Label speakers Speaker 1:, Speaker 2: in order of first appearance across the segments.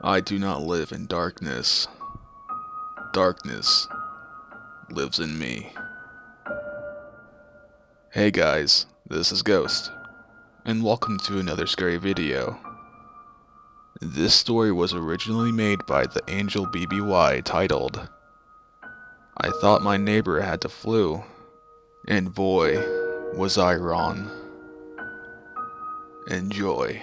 Speaker 1: I do not live in darkness. Darkness lives in me. Hey guys, this is Ghost, and welcome to another scary video. This story was originally made by the Angel BBY titled, I Thought My Neighbor Had the Flu, and boy, was I wrong. Enjoy.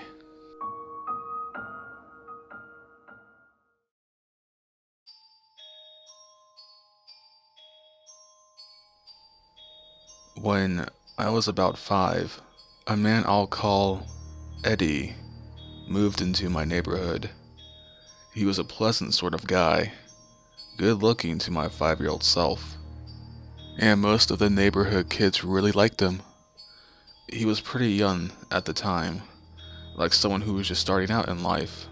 Speaker 1: When I was about 5, a man I'll call Eddie moved into my neighborhood. He was a pleasant sort of guy, good looking to my 5-year-old self, and most of the neighborhood kids really liked him. He was pretty young at the time, like someone who was just starting out in life.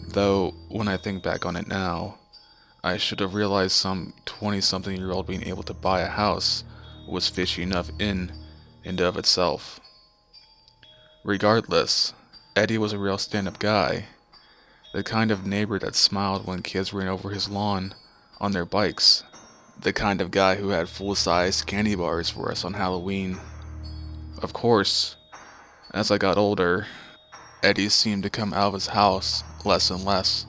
Speaker 1: Though, when I think back on it now, I should have realized some 20-something-year-old being able to buy a house was fishy enough in and of itself. Regardless, Eddie was a real stand-up guy, the kind of neighbor that smiled when kids ran over his lawn on their bikes, the kind of guy who had full-size candy bars for us on Halloween. Of course, as I got older, Eddie seemed to come out of his house less and less.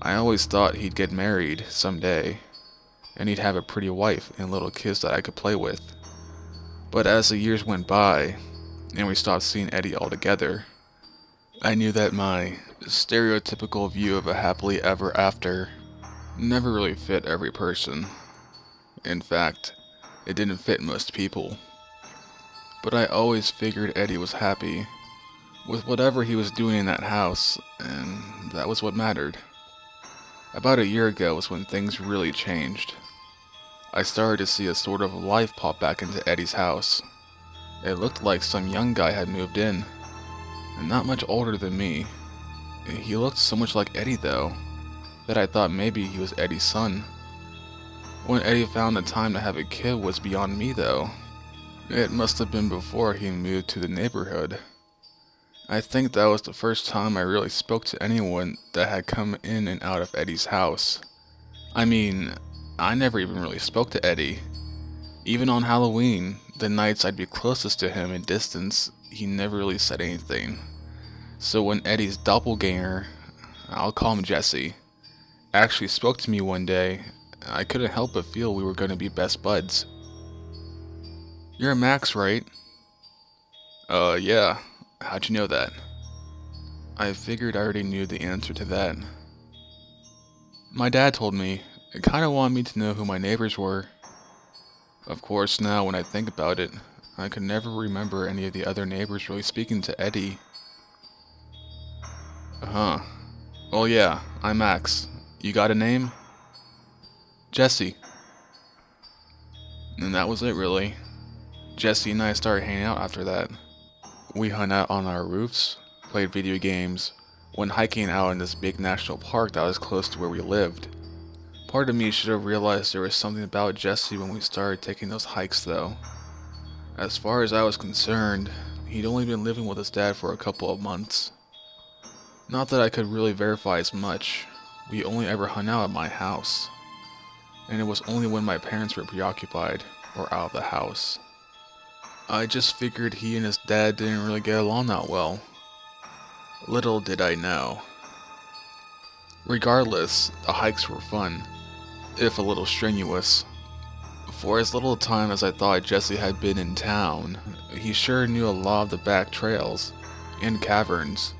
Speaker 1: I always thought he'd get married someday, and he'd have a pretty wife and little kids that I could play with. But as the years went by, and we stopped seeing Eddie altogether, I knew that my stereotypical view of a happily ever after never really fit every person. In fact, it didn't fit most people. But I always figured Eddie was happy with whatever he was doing in that house, and that was what mattered. About a year ago was when things really changed. I started to see a sort of life pop back into Eddie's house. It looked like some young guy had moved in, and not much older than me. He looked so much like Eddie though, that I thought maybe he was Eddie's son. When Eddie found the time to have a kid was beyond me though. It must have been before he moved to the neighborhood. I think that was the first time I really spoke to anyone that had come in and out of Eddie's house. I mean, I never even really spoke to Eddie. Even on Halloween, the nights I'd be closest to him in distance, he never really said anything. So when Eddie's doppelganger, I'll call him Jesse, actually spoke to me one day, I couldn't help but feel we were going to be best buds. You're Max, right? Yeah. How'd you know that? I figured I already knew the answer to that. My dad told me. It kinda wanted me to know who my neighbors were. Of course, now when I think about it, I could never remember any of the other neighbors really speaking to Eddie. Uh-huh. Well, yeah, I'm Max. You got a name? Jesse. And that was it, really. Jesse and I started hanging out after that. We hung out on our roofs, played video games, went hiking out in this big national park that was close to where we lived. Part of me should have realized there was something about Jesse when we started taking those hikes though. As far as I was concerned, he'd only been living with his dad for a couple of months. Not that I could really verify as much, we only ever hung out at my house. And it was only when my parents were preoccupied or out of the house. I just figured he and his dad didn't really get along that well. Little did I know. Regardless, the hikes were fun, if a little strenuous. For as little time as I thought Jesse had been in town, he sure knew a lot of the back trails, and caverns,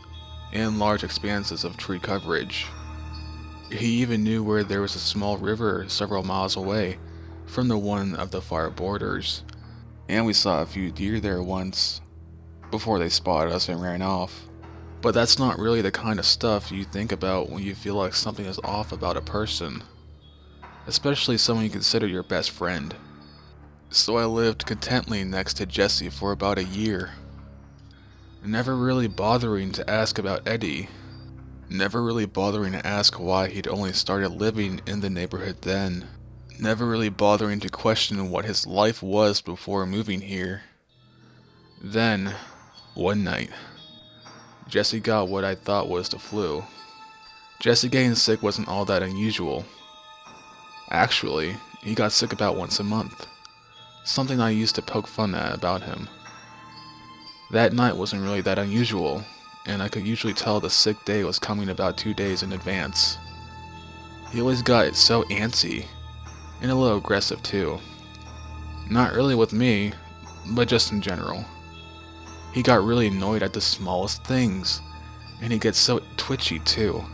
Speaker 1: and large expanses of tree coverage. He even knew where there was a small river several miles away from the one of the far borders. And we saw a few deer there once, before they spotted us and ran off. But that's not really the kind of stuff you think about when you feel like something is off about a person, especially someone you consider your best friend. So I lived contently next to Jesse for about a year, never really bothering to ask about Eddie, never really bothering to ask why he'd only started living in the neighborhood then. Never really bothering to question what his life was before moving here. Then, one night, Jesse got what I thought was the flu. Jesse getting sick wasn't all that unusual. Actually, he got sick about once a month. Something I used to poke fun at about him. That night wasn't really that unusual, and I could usually tell the sick day was coming about 2 days in advance. He always got so antsy, and a little aggressive too. Not really with me, but just in general. He got really annoyed at the smallest things, and he gets so twitchy too.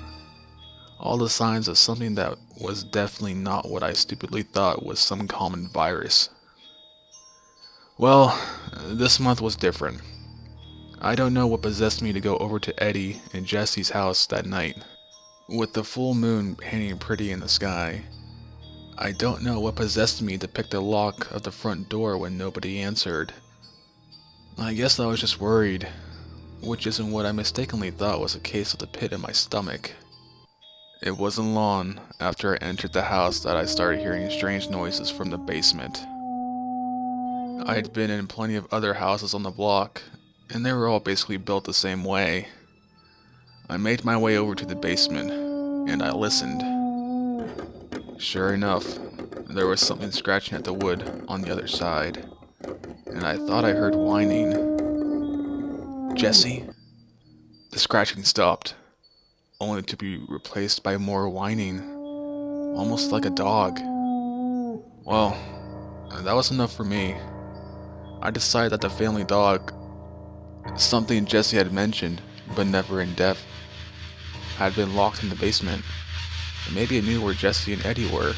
Speaker 1: All the signs of something that was definitely not what I stupidly thought was some common virus. Well, this month was different. I don't know what possessed me to go over to Eddie and Jesse's house that night. With the full moon hanging pretty in the sky, I don't know what possessed me to pick the lock of the front door when nobody answered. I guess I was just worried, which isn't what I mistakenly thought was a case of the pit in my stomach. It wasn't long after I entered the house that I started hearing strange noises from the basement. I had been in plenty of other houses on the block, and they were all basically built the same way. I made my way over to the basement, and I listened. Sure enough, there was something scratching at the wood on the other side, and I thought I heard whining. "Jesse?" The scratching stopped, only to be replaced by more whining, almost like a dog. Well, that was enough for me. I decided that the family dog, something Jesse had mentioned, but never in depth, had been locked in the basement. Maybe it knew where Jesse and Eddie were.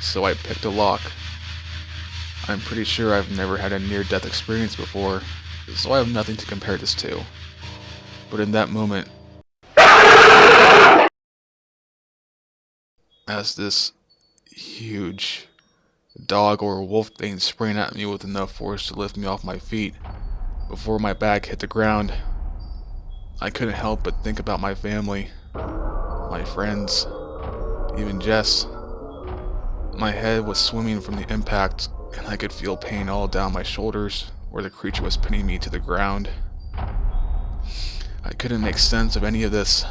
Speaker 1: So I picked a lock. I'm pretty sure I've never had a near-death experience before, so I have nothing to compare this to. But in that moment, as this huge dog or wolf thing sprang at me with enough force to lift me off my feet before my back hit the ground, I couldn't help but think about my family, my friends, even Jess. My head was swimming from the impact, and I could feel pain all down my shoulders where the creature was pinning me to the ground. I couldn't make sense of any of this.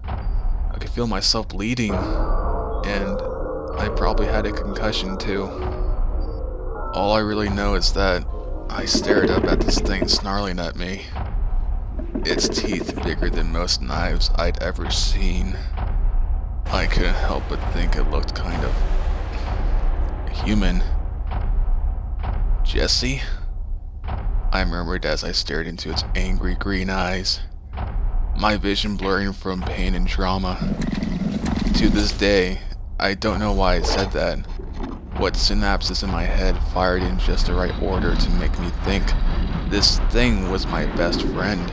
Speaker 1: I could feel myself bleeding, and I probably had a concussion too. All I really know is that I stared up at this thing snarling at me. Its teeth bigger than most knives I'd ever seen. I couldn't help but think it looked kind of human. "Jesse?" I murmured as I stared into its angry green eyes, my vision blurring from pain and trauma. To this day, I don't know why I said that. What synapses in my head fired in just the right order to make me think this thing was my best friend.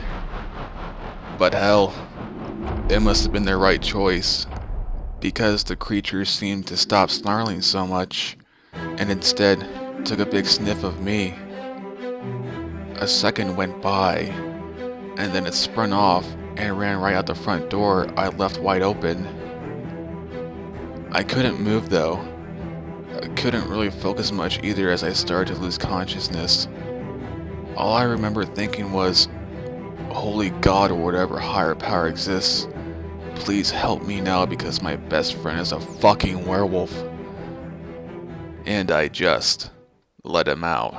Speaker 1: But hell, it must have been the right choice, because the creature seemed to stop snarling so much, and instead took a big sniff of me. A second went by, and then it spun off and ran right out the front door I left wide open. I couldn't move though. I couldn't really focus much either as I started to lose consciousness. All I remember thinking was, "Holy God or whatever higher power exists, please help me now because my best friend is a fucking werewolf." And I just let him out.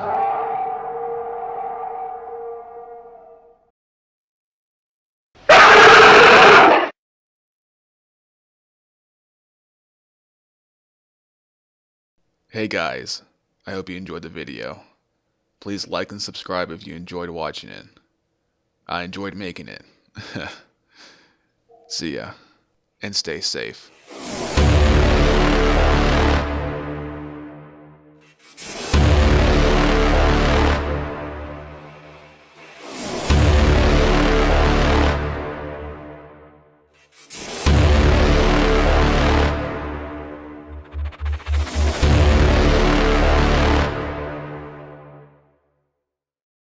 Speaker 1: Hey guys, I hope you enjoyed the video. Please like and subscribe if you enjoyed watching it. I enjoyed making it. See ya, and stay safe.